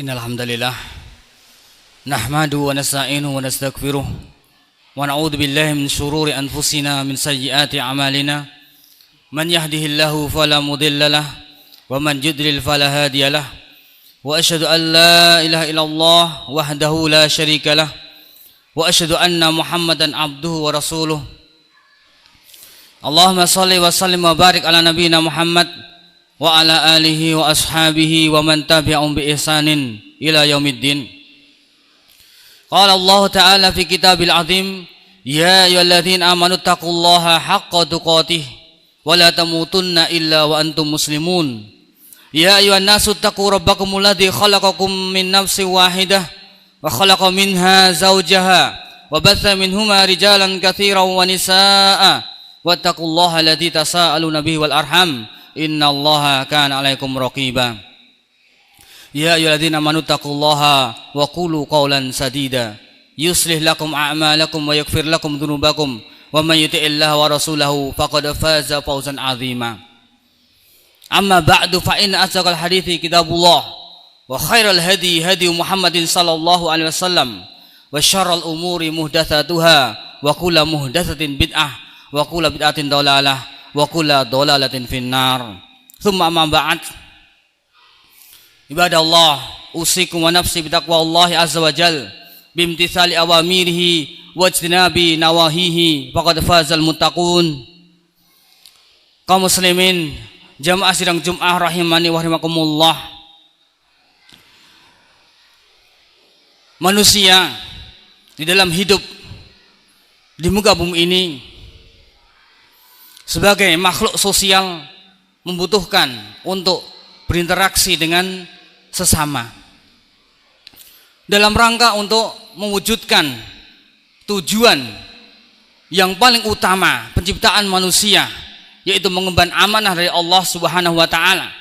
Innal hamdalillah nahmaduhu wa nasta'inuhu wa nastaghfiruh wa na'udzu billahi min shururi anfusina min sayyiati a'malina man yahdihillahu fala mudhillalah wa man yudlil fala hadiyalah wa asyhadu an la ilaha illallah wahdahu la syarikalah wa asyhadu anna Muhammadan abduhu wa rasuluh. Allahumma shalli wa sallim wa barik ala nabiyyina Muhammad wa ala alihi wa ashabihi wa man tabi'ahum bi ihsanin ila yaumiddin. Qala Allah Ta'ala fi kitabil azim, ya ayyuhalladzina amanu taqullaha haqqa tuqatih wa la tamutunna illa wa antum muslimun. Ya ayyuhan nasu taqu rabbakumul ladzi khalaqakum min nafsin wahidah wa khalaqa minha zawjaha wa batha minhuma rijalan katsiran wa nisaa'a wattaqullaha alladzi tasaaluna bihi wal arham innallaha kana 'alaikum raqiba. Ya ayyuhalladzina amanu taqullaha wa qulu qawlan sadida yuslih lakum a'malakum wa yaghfir lakum dhunubakum wa may yuti'illaha wa rasulahu faqad faza fawzan 'azima. Amma ba'du fa inna asdaqal hadithi kitabullah wa khairal hadi hadi Muhammadin sallallahu alaihi wasallam wa syarral umuri muhdatsatuha wa kullu muhdatsatin bid'ah wa kullu bid'atin dhalalah wa kulla dhalalatin finnar. Tsumma amma ba'd. Ibadallah, usikum wa nafsi bitaqwallahi azza wa jal bimtithali awamirihi wa ijtinabi nawahihi faqad fazal muttaqun. Kaum muslimin, jamaah sidang Jumat rahimani wa rahimakumullah. Manusia di dalam hidup di muka bumi ini sebagai makhluk sosial membutuhkan untuk berinteraksi dengan sesama dalam rangka untuk mewujudkan tujuan yang paling utama penciptaan manusia, yaitu mengemban amanah dari Allah Subhanahu wa taala,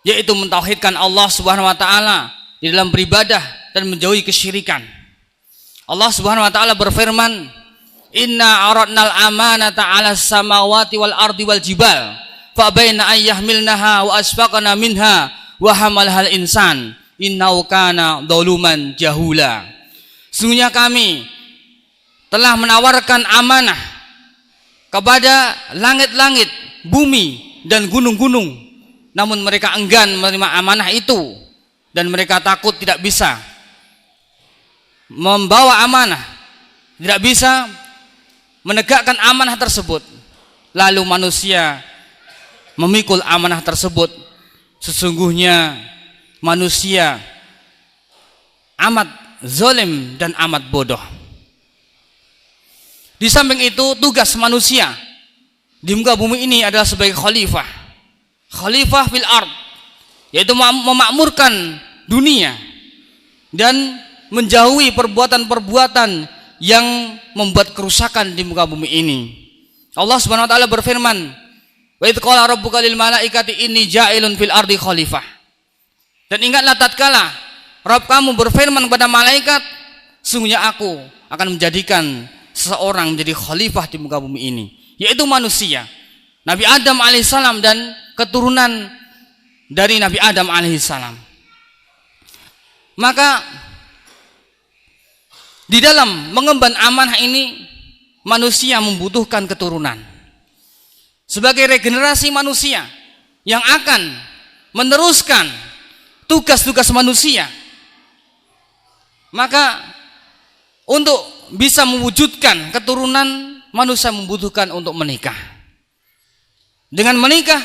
yaitu mentauhidkan Allah Subhanahu wa taala di dalam beribadah dan menjauhi kesyirikan. Allah Subhanahu wa taala berfirman, inna aradnal amanata 'alas samawati wal ardi wal jibal fa baina ayyahmilnaha wa asfaqna minha wa hamalahal insan innahu kana zaluman jahula. Sungguhnya kami telah menawarkan amanah kepada langit-langit, bumi dan gunung-gunung, namun mereka enggan menerima amanah itu dan mereka takut tidak bisa membawa amanah, tidak bisa menegakkan amanah tersebut. Lalu manusia memikul amanah tersebut. Sesungguhnya manusia amat zalim dan amat bodoh. Di samping itu, tugas manusia di muka bumi ini adalah sebagai khalifah fil ard, yaitu memakmurkan dunia dan menjauhi perbuatan-perbuatan yang membuat kerusakan di muka bumi ini. Allah Subhanahu wa taala berfirman, wa idz qala rabbuka lil malaikati inni ja'ilun fil ardi khalifah. Dan ingatlah tatkala Rabb kamu berfirman kepada malaikat, sungguhnya aku akan menjadikan seseorang menjadi khalifah di muka bumi ini, yaitu manusia, Nabi Adam alaihissalam dan keturunan dari Nabi Adam alaihissalam. Maka di dalam mengemban amanah ini, manusia membutuhkan keturunan sebagai regenerasi manusia yang akan meneruskan tugas-tugas manusia. Maka untuk bisa mewujudkan keturunan, manusia membutuhkan untuk menikah. Dengan menikah,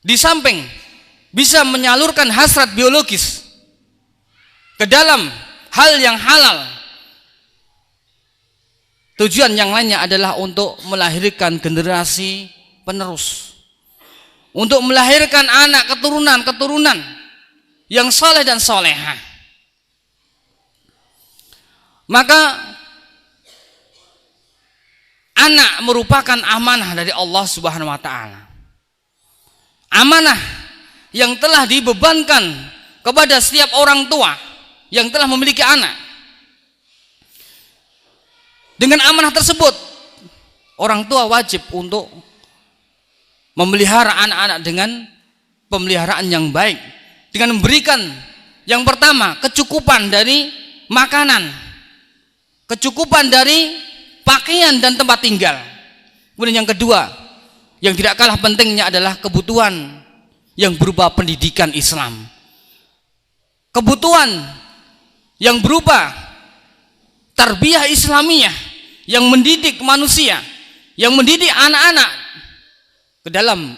di samping bisa menyalurkan hasrat biologis ke dalam hal yang halal, tujuan yang lainnya adalah untuk melahirkan generasi penerus, untuk melahirkan anak keturunan yang saleh dan salehah. Maka anak merupakan amanah dari Allah Subhanahu wa taala. Amanah yang telah dibebankan kepada setiap orang tua yang telah memiliki anak. Dengan amanah tersebut, orang tua wajib untuk memelihara anak-anak dengan pemeliharaan yang baik, dengan memberikan yang pertama kecukupan dari makanan, kecukupan dari pakaian dan tempat tinggal. Kemudian yang kedua, yang tidak kalah pentingnya adalah kebutuhan yang berupa pendidikan Islam. Kebutuhan yang berupa tarbiyah Islamiyah yang mendidik manusia, yang mendidik anak-anak ke dalam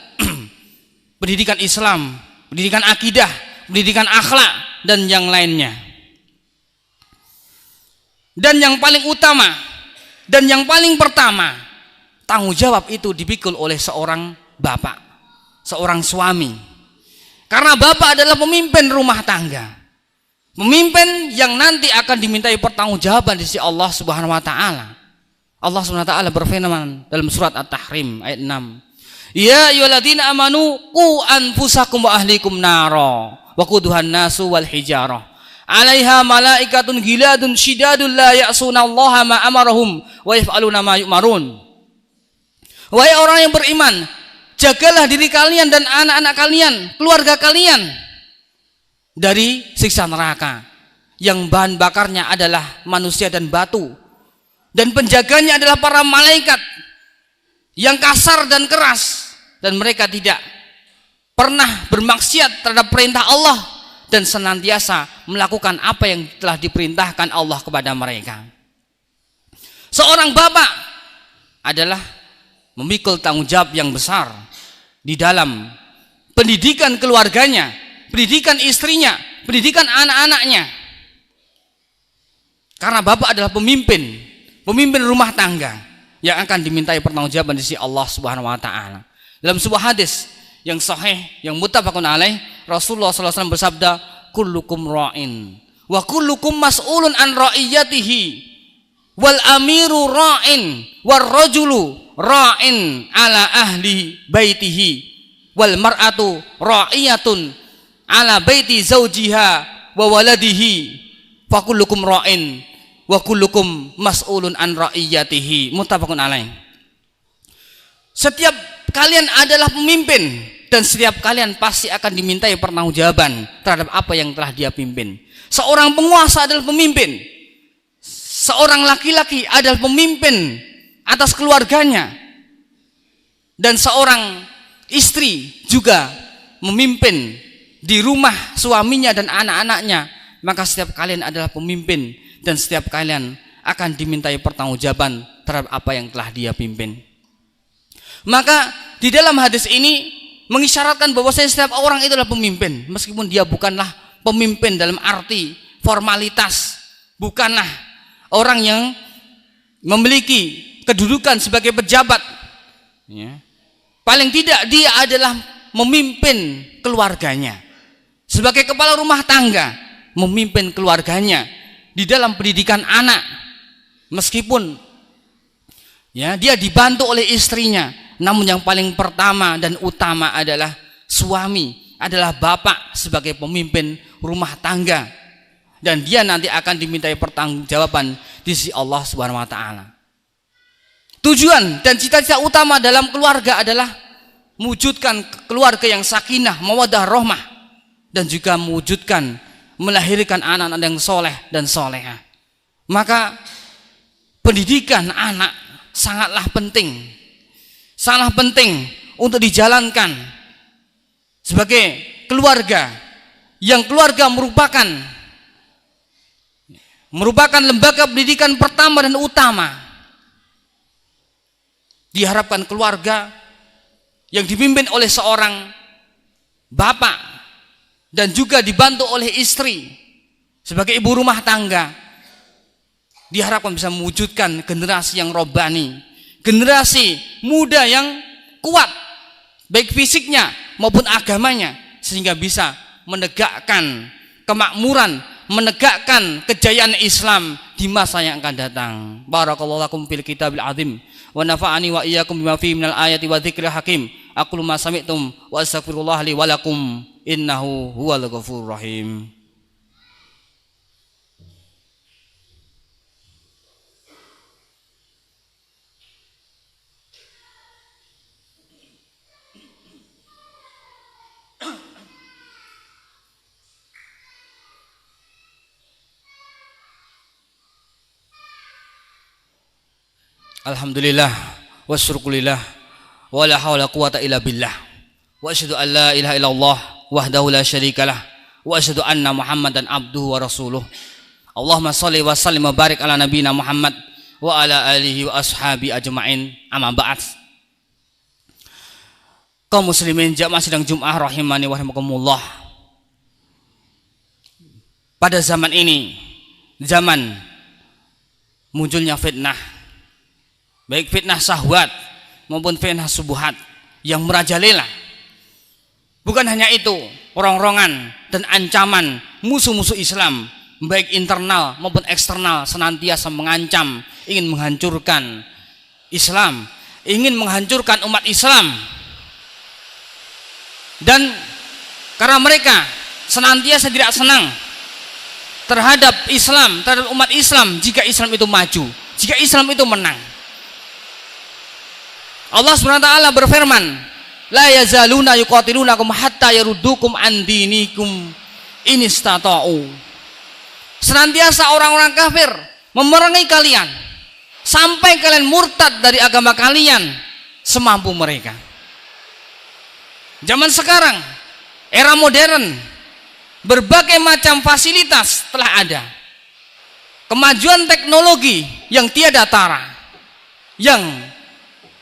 pendidikan Islam, pendidikan akidah, pendidikan akhlak dan yang lainnya. Dan yang paling utama dan yang paling pertama, tanggung jawab itu dipikul oleh seorang bapak, seorang suami. Karena bapak adalah pemimpin rumah tangga, pemimpin yang nanti akan dimintai pertanggungjawaban di sisi Allah Subhanahu wa taala. Allah Subhanahu wa taala berfirman dalam surat At-Tahrim ayat 6. Ya ayyuhalladzina amanu qu anfusakum wa ahlikum nara wa quduhan nasu wal hijarah 'alaiha malaikatun ghiladun syidadun la ya'sunallaha ma amarahum wa yaf'aluna ma yu'marun. Wahai orang yang beriman, jagalah diri kalian dan anak-anak kalian, keluarga kalian dari siksa neraka yang bahan bakarnya adalah manusia dan batu, dan penjaganya adalah para malaikat yang kasar dan keras, dan mereka tidak pernah bermaksiat terhadap perintah Allah dan senantiasa melakukan apa yang telah diperintahkan Allah kepada mereka. Seorang bapak adalah memikul tanggung jawab yang besar di dalam pendidikan keluarganya, pendidikan istrinya, pendidikan anak-anaknya. Karena bapak adalah pemimpin rumah tangga yang akan dimintai pertanggungjawaban di sisi Allah Subhanahu wa taala. Dalam sebuah hadis yang sahih yang muttafaqun alaih, Rasulullah sallallahu alaihi wasallam bersabda, kullukum ra'in wa kullukum mas'ulun an ra'iyatihi wal amiru ra'in war rajulu ra'in ala ahli baitihi wal mar'atu ra'iyatun ala baiti zaujiha wa waladihi fa kullukum ra'in wa kullukum mas'ulun an ra'iyatihi. Muttafaqun alaih. Setiap kalian adalah pemimpin dan setiap kalian pasti akan dimintai pertanggungjawaban terhadap apa yang telah dia pimpin. Seorang penguasa adalah pemimpin. Seorang laki-laki adalah pemimpin atas keluarganya, dan seorang istri juga memimpin di rumah suaminya dan anak-anaknya. Maka setiap kalian adalah pemimpin dan setiap kalian akan dimintai pertanggungjawaban terhadap apa yang telah dia pimpin. Maka di dalam hadis ini mengisyaratkan bahwa setiap orang itu adalah pemimpin, meskipun dia bukanlah pemimpin dalam arti formalitas, bukanlah orang yang memiliki kedudukan sebagai pejabat, ya. Paling tidak dia adalah memimpin keluarganya sebagai kepala rumah tangga, memimpin keluarganya di dalam pendidikan anak, meskipun ya dia dibantu oleh istrinya, namun yang paling pertama dan utama adalah suami, adalah bapak sebagai pemimpin rumah tangga, dan dia nanti akan dimintai pertanggungjawaban di sisi Allah Subhanahu wa taala. Tujuan dan cita-cita utama dalam keluarga adalah mewujudkan keluarga yang sakinah, mawaddah, rahmah, dan juga mewujudkan melahirkan anak-anak yang soleh dan solehah. Maka pendidikan anak sangatlah penting, sangat penting untuk dijalankan sebagai keluarga, yang keluarga merupakan lembaga pendidikan pertama dan utama. Diharapkan keluarga yang dipimpin oleh seorang bapak dan juga dibantu oleh istri sebagai ibu rumah tangga, diharapkan bisa mewujudkan generasi yang robbani, generasi muda yang kuat baik fisiknya maupun agamanya, sehingga bisa menegakkan kemakmuran, menegakkan kejayaan Islam di masa yang akan datang. Barakallahu lakum fil kitabil azim wa nafa'ani wa iyyakum bima fihi minal ayati wa dzikril hakim. Aqulu ma sami'tum wa astaghfirullah li wa lakum innahu huwal ghafurur rahim. Alhamdulillah wasyukurillah wa la haula quwata illa billah wa asyhadu an la ilaha illallah wahdahu la syarikalah wa asyhadu anna Muhammadan abduhu wa rasuluh. Allahumma shalli wa sallim wa barik ala nabiyina Muhammad wa ala alihi wa ashabi ajma'in. Amma ba'd. Kaum muslimin jamaah sidang Jumat rahimani wa rahimakumullah. Pada zaman ini, zaman munculnya fitnah, baik fitnah syahwat maupun fitnah subuhat yang merajalela. Bukan hanya itu, rong-rongan dan ancaman musuh-musuh Islam baik internal maupun eksternal senantiasa mengancam, ingin menghancurkan Islam, ingin menghancurkan umat Islam. Dan karena mereka senantiasa tidak senang terhadap Islam, terhadap umat Islam jika Islam itu maju, jika Islam itu menang. Allah SWT berfirman, la yazaluna yuqatilunakum hatta yaruddukum an dinikum in istata'u. Senantiasa orang-orang kafir memerangi kalian sampai kalian murtad dari agama kalian semampu mereka. Zaman sekarang, era modern, berbagai macam fasilitas telah ada. Kemajuan teknologi yang tiada tara, yang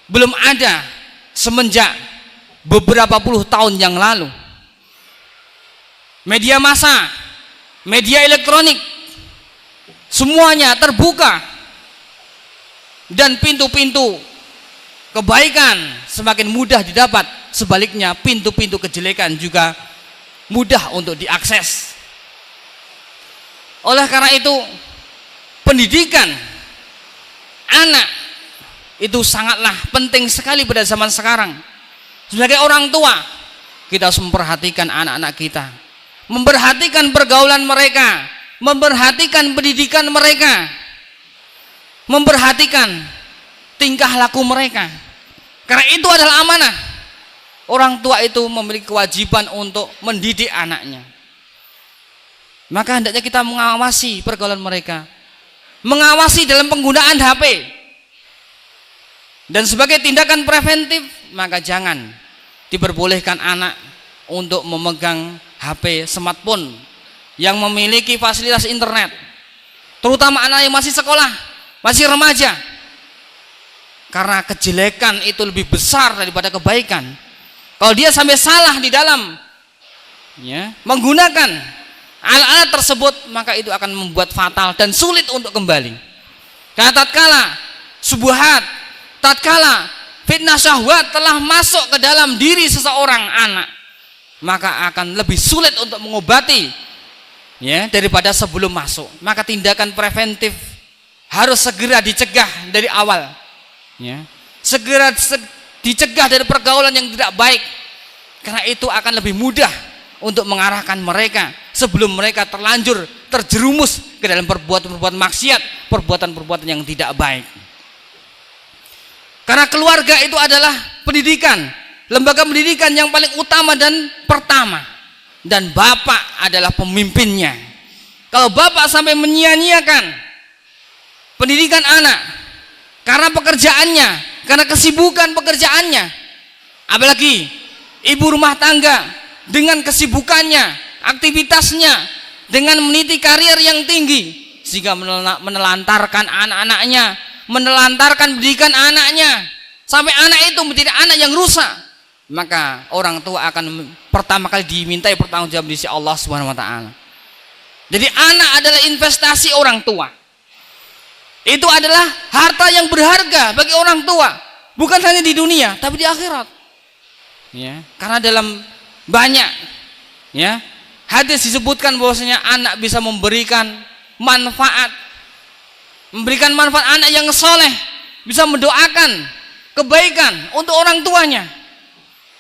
belum ada semenjak beberapa puluh tahun yang lalu. Media massa, media elektronik, semuanya terbuka. Dan pintu-pintu kebaikan semakin mudah didapat. Sebaliknya pintu-pintu kejelekan juga mudah untuk diakses. Oleh karena itu, pendidikan anak itu sangatlah penting sekali pada zaman sekarang. Sebagai orang tua, kita harus memperhatikan anak-anak kita, memperhatikan pergaulan mereka, memperhatikan pendidikan mereka, memperhatikan tingkah laku mereka. Karena itu adalah amanah. Orang tua itu memiliki kewajiban untuk mendidik anaknya. Maka hendaknya kita mengawasi pergaulan mereka, mengawasi dalam penggunaan HP. Dan sebagai tindakan preventif, maka jangan diperbolehkan anak untuk memegang HP smartphone yang memiliki fasilitas internet. Terutama anak yang masih sekolah, masih remaja. Karena kejelekan itu lebih besar daripada kebaikan. Kalau dia sampai salah di dalam menggunakan alat-alat tersebut, maka itu akan membuat fatal dan sulit untuk kembali. Karena tatkala subuhat, tatkala fitnah syahwat telah masuk ke dalam diri seseorang anak, maka akan lebih sulit untuk mengobati daripada sebelum masuk. Maka tindakan preventif harus segera dicegah dari awal. Segera dicegah dari pergaulan yang tidak baik, karena itu akan lebih mudah untuk mengarahkan mereka sebelum mereka terlanjur terjerumus ke dalam perbuatan-perbuatan maksiat, perbuatan-perbuatan yang tidak baik. Karena keluarga itu adalah pendidikan, lembaga pendidikan yang paling utama dan pertama, dan bapak adalah pemimpinnya. Kalau bapak sampai menyia-nyiakan pendidikan anak karena pekerjaannya, karena kesibukan pekerjaannya, apalagi ibu rumah tangga dengan kesibukannya, aktivitasnya, dengan meniti karir yang tinggi, sehingga menelantarkan anak-anaknya, menelantarkan pendidikan anaknya, sampai anak itu menjadi anak yang rusak, maka orang tua akan pertama kali dimintai pertanggungjawab di sisi Allah Subhanahu wa taala. Jadi anak adalah investasi orang tua. Itu adalah harta yang berharga bagi orang tua, bukan hanya di dunia tapi di akhirat. Karena dalam banyak hadis disebutkan bahwasanya anak bisa memberikan manfaat anak yang soleh, bisa mendoakan kebaikan untuk orang tuanya.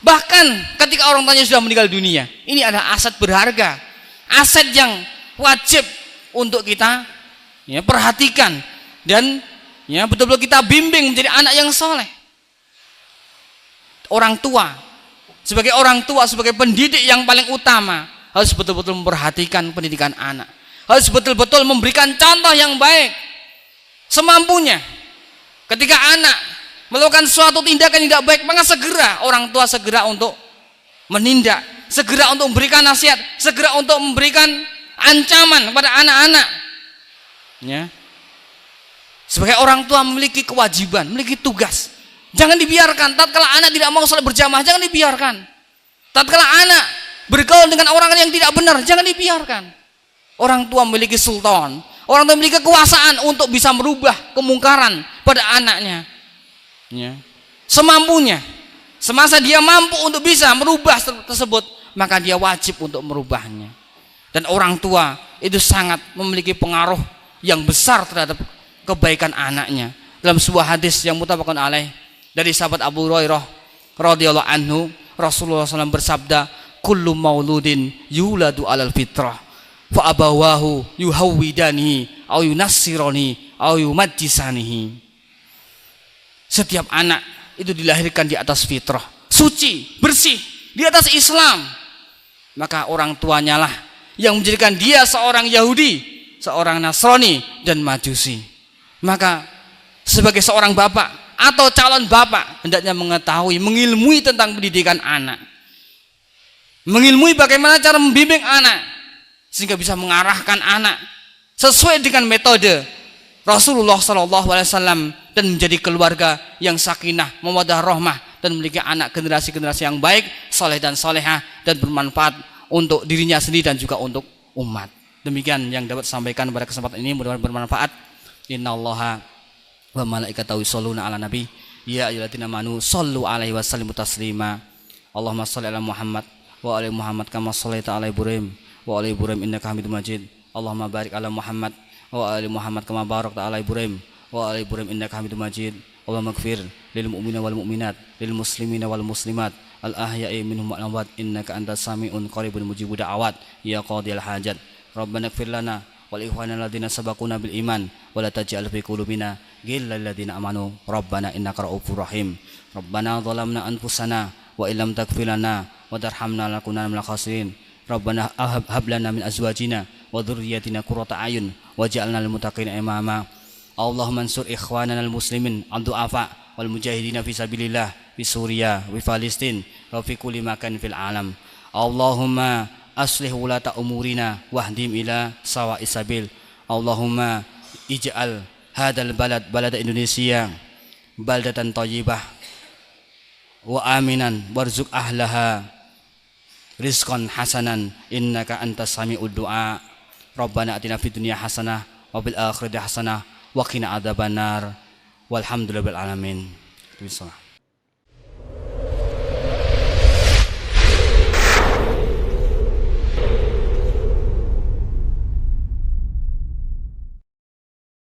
Bahkan ketika orang tuanya sudah meninggal dunia, ini adalah aset berharga, aset yang wajib untuk kita perhatikan. Dan betul-betul kita bimbing menjadi anak yang soleh. Orang tua, sebagai pendidik yang paling utama, harus betul-betul memperhatikan pendidikan anak, harus betul-betul memberikan contoh yang baik semampunya. Ketika anak melakukan suatu tindakan yang tidak baik, maka segera orang tua segera untuk menindak, segera untuk memberikan nasihat, segera untuk memberikan ancaman kepada anak-anak. Ya. Sebagai orang tua memiliki kewajiban, memiliki tugas. Jangan dibiarkan tatkala anak tidak mau salat berjamaah, jangan dibiarkan. Tatkala anak bergaul dengan orang yang tidak benar, jangan dibiarkan. Orang tua memiliki sultan, orang tua memiliki kekuasaan untuk bisa merubah kemungkaran pada anaknya. Ya. Semampunya, semasa dia mampu untuk bisa merubah tersebut, maka dia wajib untuk merubahnya. Dan orang tua itu sangat memiliki pengaruh yang besar terhadap kebaikan anaknya. Dalam sebuah hadis yang muttafaqun alaih dari sahabat Abu Hurairah radhiyallahu anhu, Rasulullah SAW bersabda, kullu mauludin yuladu alal fitrah fa abawahu yuhawwidanihi au yunassirani au yumajjisanihi. Setiap anak itu dilahirkan di atas fitrah, suci, bersih, di atas Islam. Maka orang tuanya lah yang menjadikan dia seorang Yahudi, seorang Nasrani dan Majusi. Maka sebagai seorang bapak atau calon bapak hendaknya mengetahui, mengilmui tentang pendidikan anak, mengilmui bagaimana cara membimbing anak sehingga bisa mengarahkan anak sesuai dengan metode Rasulullah SAW dan menjadi keluarga yang sakinah, mawaddah, rahmah dan memiliki anak generasi-generasi yang baik, soleh dan solehah dan bermanfaat untuk dirinya sendiri dan juga untuk umat. Demikian yang dapat sampaikan pada kesempatan ini, mudah-mudahan bermanfaat. Innallaha wa malaikatahu yusholluna 'alan nabi ya ayyuhalladzina amanu shollu 'alaihi wa sallimu taslima. Allahumma shalli ala Muhammad wa ali Muhammad kama shallaita ala Ibrahim wa ali Ibrahim innaka Hamidum Majid. Allahumma barik ala Muhammad wa ali Muhammad kama barakta ala Ibrahim wa ali Ibrahim innaka Hamidum Majid. Allahumma ighfir lil mu'minina wal mu'minat, lil muslimina wal muslimat, al ahya'i minhum wal amwat, innaka antas sami'un qaribun mujibud da'awat ya qadiyal hajat. Rabbana ighfir lana wal ikhwana alladziina sabaquna bil iman wa la taj'al fi qulubina ghillal ladzina amanu rabbana innaka ra'ufur rahim. Rabbana zalamna anfusana wa illam taghfir lana wa tarhamna lanakunanna minal khasirin. Rabbana hab lana min azwajina wa dhurriyyatina qurrata a'yun waj'alna lil muttaqina imama. Allahumma ansur ikhwanana al muslimin ad-du'afa wal mujahidina fi sabilillah fi Suriah wa Palestin wa fi kulli makan fil alam. Allahumma aslih wulata umurina wahdim ila sawa'is sabil. Allahumma ij'al hadzal balada Indonesia baldatan thayyibah wa aminan warzuq ahlaha rizqan hasanan innaka antas sami'ud du'a. Rabbana atina fid dunya hasanah wa bil akhirati hasanah wa qina adzabannar walhamdulillahi rabbil alamin. Bismillah.